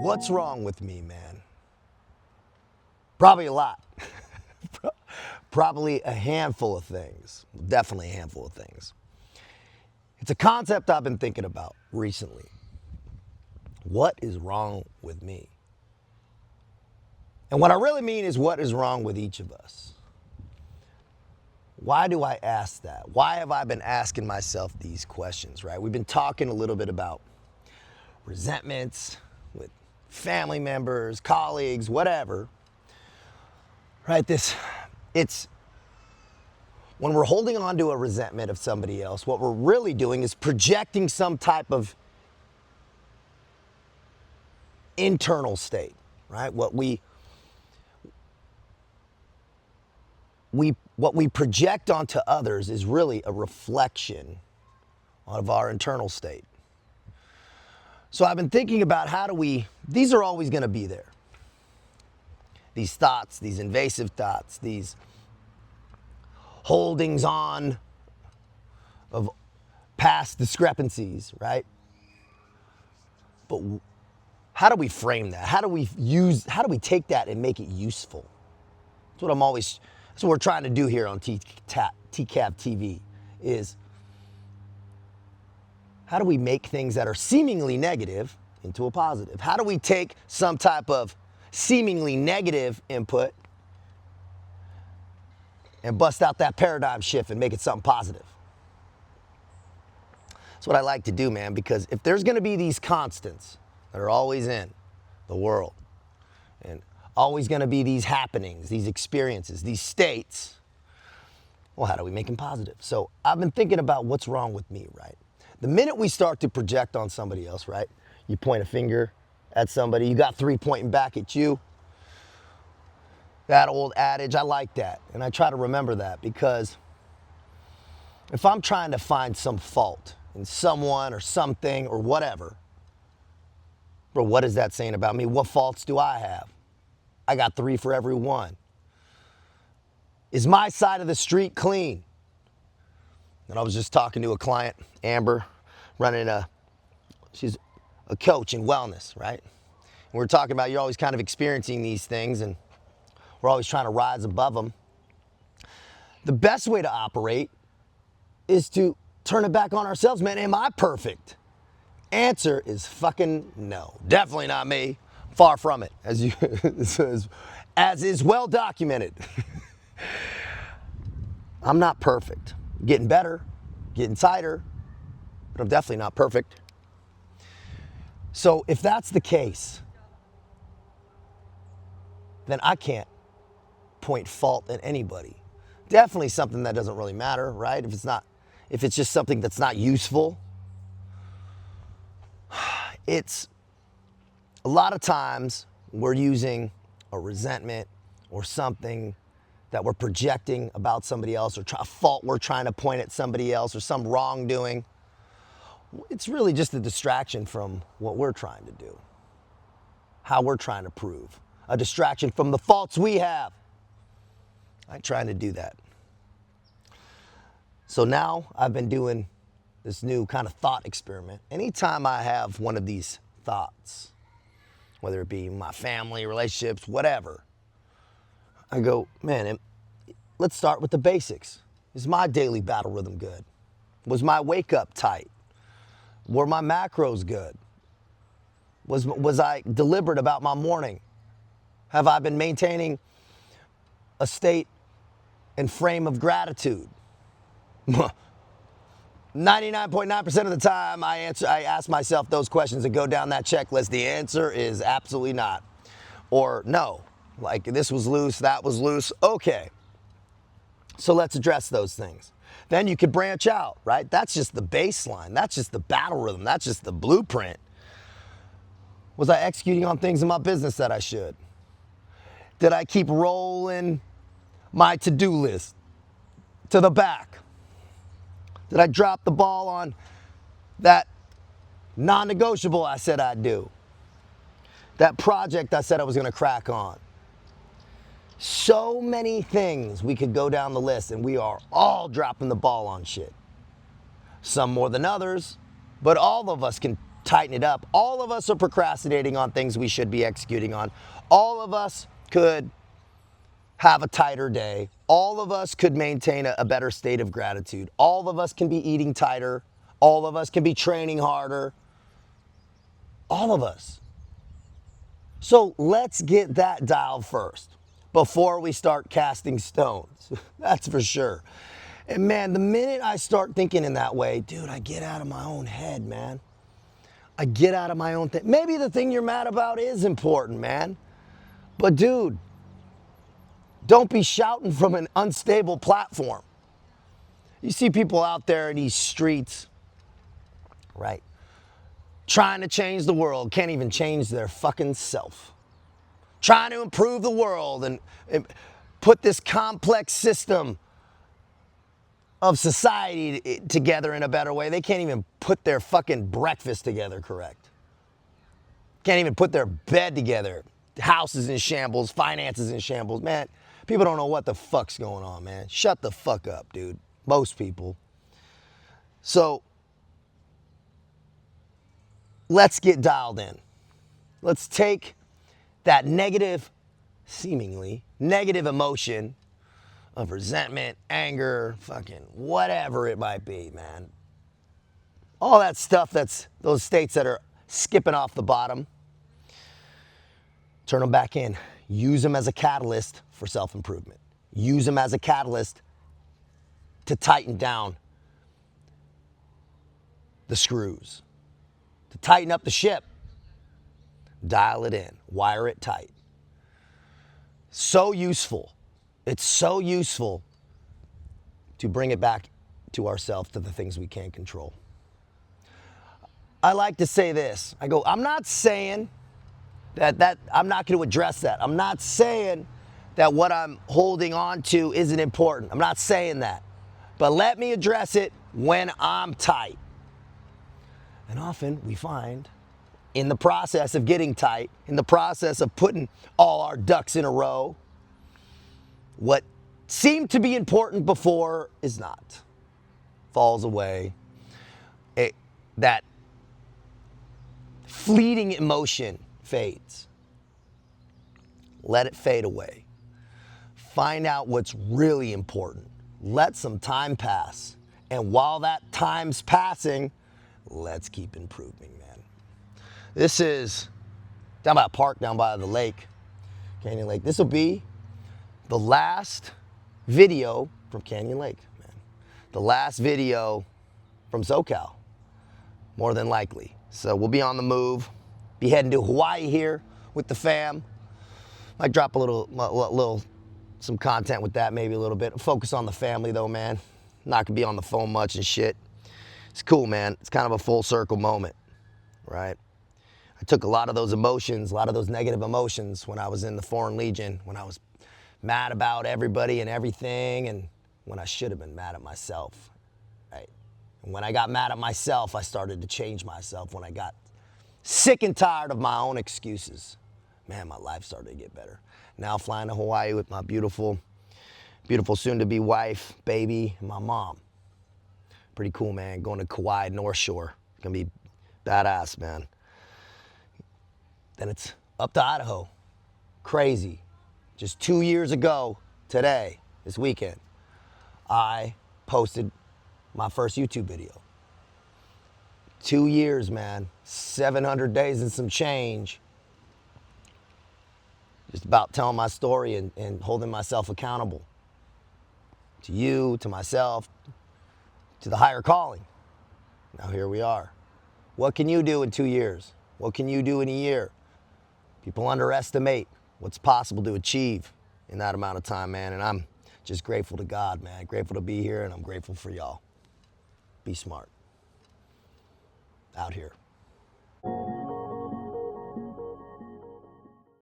What's wrong with me, man? Probably a lot. Probably a handful of things. Definitely a handful of things. It's a concept I've been thinking about recently. What is wrong with me? And what I really mean is what is wrong with each of us? Why do I ask that? Why have I been asking myself these questions, right? We've been talking a little bit about resentments with family members, colleagues, whatever. Right? It's when we're holding on to a resentment of somebody else, what we're really doing is projecting some type of internal state, right? What we project onto others is really a reflection of our internal state. So I've been thinking about these are always going to be there. These thoughts, these invasive thoughts, these holdings on of past discrepancies, right? But how do we frame that? How do we take that and make it useful? That's what we're trying to do here on TCAV TV is how do we make things that are seemingly negative into a positive? How do we take some type of seemingly negative input and bust out that paradigm shift and make it something positive? That's what I like to do, man, because if there's going to be these constants that are always in the world and always going to be these happenings, these experiences, these states, well, how do we make them positive? So I've been thinking about what's wrong with me, right? The minute we start to project on somebody else, right? You point a finger at somebody, you got three pointing back at you. That old adage, I like that. And I try to remember that because if I'm trying to find some fault in someone or something or whatever, bro, what is that saying about me? What faults do I have? I got three for every one. Is my side of the street clean? And I was just talking to a client, Amber, she's a coach in wellness, right? And we're talking about you're always kind of experiencing these things and we're always trying to rise above them. The best way to operate is to turn it back on ourselves, man. Am I perfect? Answer is fucking no. Definitely not me. Far from it, as is well documented. I'm not perfect. Getting better, getting tighter, but I'm definitely not perfect. So if that's the case, then I can't point fault at anybody. Definitely something that doesn't really matter, right? If it's just something that's not useful, it's a lot of times we're using a resentment or something that we're projecting about somebody else or a fault we're trying to point at somebody else or some wrongdoing. It's really just a distraction from what we're trying to do, how we're trying to prove, a distraction from the faults we have. I'm trying to do that. So now I've been doing this new kind of thought experiment. Anytime I have one of these thoughts, whether it be my family, relationships, whatever, I go, man, let's start with the basics. Is my daily battle rhythm good? Was my wake up tight? Were my macros good? Was I deliberate about my morning? Have I been maintaining a state and frame of gratitude? 99.9% of the time I ask myself those questions and go down that checklist. The answer is absolutely not. Or no, like this was loose, that was loose. Okay, so let's address those things. Then you could branch out, right? That's just the baseline. That's just the battle rhythm. That's just the blueprint. Was I executing on things in my business that I should? Did I keep rolling my to-do list to the back? Did I drop the ball on that non-negotiable I said I'd do? That project I said I was going to crack on? So many things we could go down the list and we are all dropping the ball on shit. Some more than others, but all of us can tighten it up. All of us are procrastinating on things we should be executing on. All of us could have a tighter day. All of us could maintain a better state of gratitude. All of us can be eating tighter. All of us can be training harder. All of us. So let's get that dialed first before we start casting stones. That's for sure. And man, the minute I start thinking in that way, dude, I get out of my own head, man. I get out of my own thing. Maybe the thing you're mad about is important, man. But dude, don't be shouting from an unstable platform. You see people out there in these streets, right? Trying to change the world, can't even change their fucking self. Trying to improve the world and put this complex system of society together in a better way. They can't even put their fucking breakfast together correct. Can't even put their bed together. Houses in shambles, finances in shambles. Man, people don't know what the fuck's going on, man. Shut the fuck up, dude. Most people. So, let's get dialed in. Let's take that negative, seemingly negative emotion of resentment, anger, fucking whatever it might be, man. All that stuff that's those states that are skipping off the bottom. Turn them back in. Use them as a catalyst for self-improvement. Use them as a catalyst to tighten down the screws, to tighten up the ship. Dial it in. Wire it tight. So useful. It's so useful to bring it back to ourselves, to the things we can't control. I like to say this. I go, I'm not saying that I'm not going to address that. I'm not saying that what I'm holding on to isn't important. I'm not saying that. But let me address it when I'm tight. And often we find in the process of getting tight, in the process of putting all our ducks in a row, what seemed to be important before is not. Falls away. That fleeting emotion fades. Let it fade away. Find out what's really important. Let some time pass. And while that time's passing, let's keep improving, man. This is down by a park down by the lake, Canyon Lake. This will be the last video from Canyon Lake, man. The last video from SoCal, more than likely. So we'll be on the move, be heading to Hawaii here with the fam. Might drop a little, some content with that, maybe a little bit. Focus on the family though, man. Not gonna be on the phone much and shit. It's cool, man. It's kind of a full circle moment, right? I took a lot of those emotions, a lot of those negative emotions when I was in the Foreign Legion, when I was mad about everybody and everything, and when I should have been mad at myself, right? And when I got mad at myself, I started to change myself. When I got sick and tired of my own excuses, man, my life started to get better. Now flying to Hawaii with my beautiful, beautiful soon-to-be wife, baby, and my mom. Pretty cool, man. Going to Kauai, North Shore. Gonna be badass, man. Then it's up to Idaho. Crazy. Just 2 years ago today, this weekend, I posted my first YouTube video. 2 years, man. 700 days and some change. Just about telling my story and holding myself accountable. To you, to myself, to the higher calling. Now here we are. What can you do in 2 years? What can you do in a year? People underestimate what's possible to achieve in that amount of time, man. And I'm just grateful to God, man. Grateful to be here, and I'm grateful for y'all. Be smart. Out here.